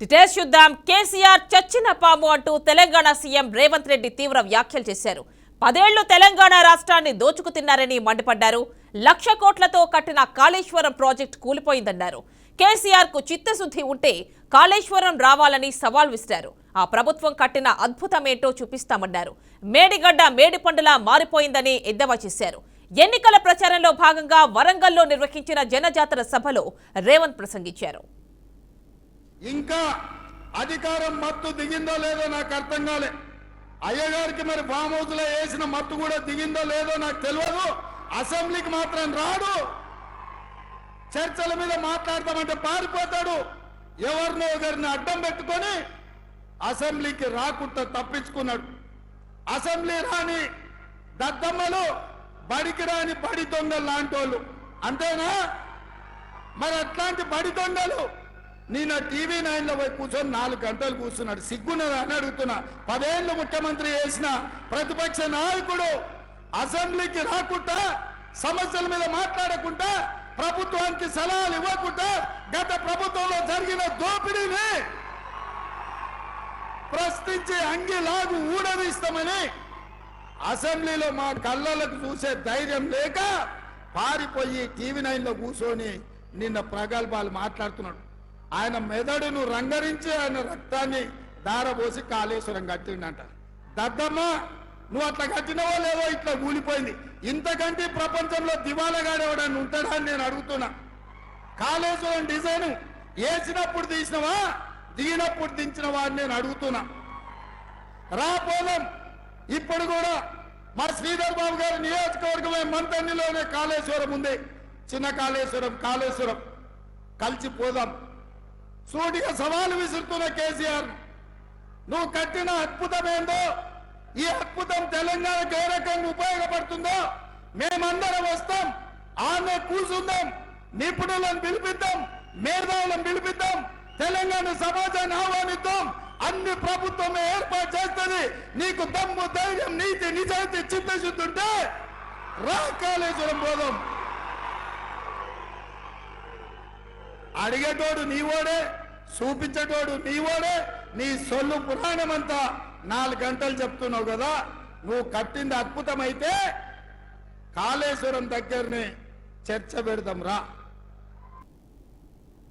Details చూద్దాం. కేసీఆర్ చచ్చిన పాము అంటూ తెలంగాణ సీఎం రేవంత్ రెడ్డి తీవ్ర వ్యాఖ్యలు చేశారు. 10 ఏళ్లు తెలంగాణ రాష్ట్రాన్ని దోచుకు తిన్నారని మండిపడ్డారు. 1,00,000 కోట్లతో కట్టిన కాళేశ్వరం ప్రాజెక్టు కూలిపోయిందన్నారు. కేసీఆర్ కు చిత్తశుద్ధి ఉంటే కాళేశ్వరం రావాలని సవాల్ విసిరారు. ఆ ప్రభుత్వం కట్టిన అద్భుతమేంటో చూపిస్తామన్నారు. మేడిగడ్డ మేడిపండులా మారిపోయిందని ఎద్దేవా చేశారు. ఎన్నికల ప్రచారంలో భాగంగా వరంగల్లో నిర్వహించిన జనజాతర సభలో రేవంత్ ప్రసంగించారు. ఇంకా అధికారం మత్తు దిగిందో లేదో నాకు అర్థం కాలే. అయ్యగారికి మరి ఫామ్ హౌస్ లో వేసిన మత్తు కూడా దిగిందో లేదో నాకు తెలియదు. అసెంబ్లీకి మాత్రం రాడు. చర్చల మీద మాట్లాడతామంటే పారిపోతాడు. ఎవరినో ఒకరిని అడ్డం పెట్టుకొని అసెంబ్లీకి రాకుండా తప్పించుకున్నాడు. అసెంబ్లీ రాని దద్దమ్మలు, బడికి రాని బడి దొంగలు లాంటి వాళ్ళు అంతేనా? మరి అట్లాంటి బడి దొంగలు నిన్న టీవీ 9లో పోయి కూర్చొని 4 గంటలు కూర్చున్నాడు. సిగ్గున్నది అని అడుగుతున్నా. 10 ఏళ్ళు ముఖ్యమంత్రి చేసిన ప్రతిపక్ష నాయకుడు అసెంబ్లీకి రాకుండా, సమస్యల మీద మాట్లాడకుండా, ప్రభుత్వానికి సలహాలు ఇవ్వకుండా, గత ప్రభుత్వంలో జరిగిన దోపిడీని ప్రశ్నించి అంగిలాగు ఊడదీస్తామని అసెంబ్లీలో మా కళ్ళలకు చూసే ధైర్యం లేక పారిపోయి టీవీ 9లో కూర్చొని నిన్న ప్రగల్భాలు మాట్లాడుతున్నాడు. ఆయన మెదడును రంగరించి ఆయన రక్తాన్ని దారబోసి కాళేశ్వరం కట్టిండంట. దద్దమ్మ, నువ్వు అట్లా కట్టినవో లేదో ఇట్లా కూలిపోయింది. ఇంతకంటే ప్రపంచంలో దివాలగాడేవాడని ఉంటాడా అని నేను అడుగుతున్నా. కాళేశ్వరం డిజైన్ వేసినప్పుడు తీసినవా, దిగినప్పుడు దించినవా అని నేను అడుగుతున్నా. రాపోలం ఇప్పుడు కూడా మా శ్రీధర్ బాబు గారి నియోజకవర్గమే మంతన్నిలోనే కాళేశ్వరం ఉంది. చిన్న కాళేశ్వరం, కాళేశ్వరం కలిసిపోదాం. సూటిగా సవాలు విసురుతున్న కేసీఆర్, నువ్వు కట్టిన అద్భుతం ఏందో, ఈ అద్భుతం తెలంగాణకు ఏ రకంగా ఉపయోగపడుతుందో మేమందరం వస్తాం. ఆమె కూర్చుందాం, నిపుణులను పిలిపిద్దాం, మేధావులను పిలిపిద్దాం, తెలంగాణ సమాజాన్ని ఆహ్వానిద్దాం. అన్ని ప్రభుత్వం ఏర్పాటు చేస్తుంది. నీకు దమ్ము, ధైర్యం, నీతి, నిజాయితీ, చిత్తశుద్ధి ఉంటే రా, కాళేశ్వరం పోదాం. అడిగేటోడు నీవోడే, చూపించేటోడు నీవోడే. నీ సొల్లు పురాణమంతా 4 గంటలు చెప్తున్నావు కదా. నువ్వు కట్టింది అద్భుతమైతే కాళేశ్వరం దగ్గరనే చర్చ పెడదాం రా.